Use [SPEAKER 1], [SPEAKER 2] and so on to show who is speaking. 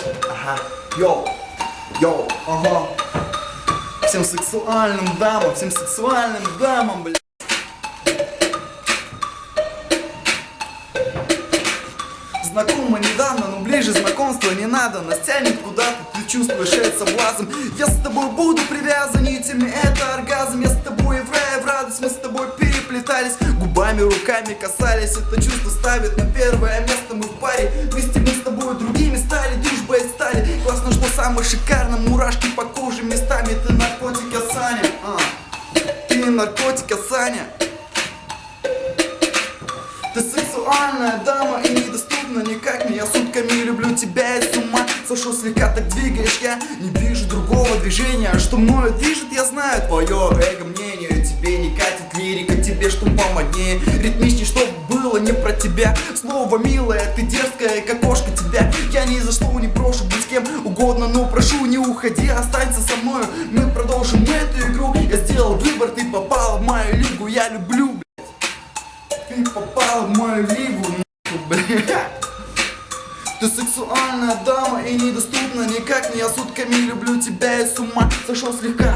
[SPEAKER 1] Ага, йоу, йоу, ага. Всем сексуальным дамам, блядь. Знакомо недавно, но ближе знакомства не надо. Нас тянет куда-то, ты чувствуешь этот соблазн. Я с тобой буду привязан, нитями это оргазм. Я с тобой в рай, в радость, мы с тобой переплетались. Губами, руками касались, это чувство ставит на первое место. Мы в паре, вместе мы с тобой другими стали, дружбой стали. Классно, что самое шикарно, мурашки по коже местами. Ты наркотик, Саня, ты наркотик, Саня. Ты сексуальная дама и недоступна никак не. Я сутками люблю тебя и с ума сошел слегка, так двигаешь. Я не вижу другого движения, что мною движет, я знаю твое эго мнение. Тебе не катит лирика, тебе что помоднее, ритмичней, чтоб было не про тебя. Слово милая, ты дерзкая, как кошка тебя. Я ни за что не прошу быть с кем угодно, но прошу, не уходи, останься со мною. Мы продолжим эту игру. Я сделал выбор, ты попала в мою лигу. Я люблю, ты попала в мою лигу, блядь. Ты сексуальная дама и недоступна никак не. Я сутками люблю тебя и с ума сошел слегка.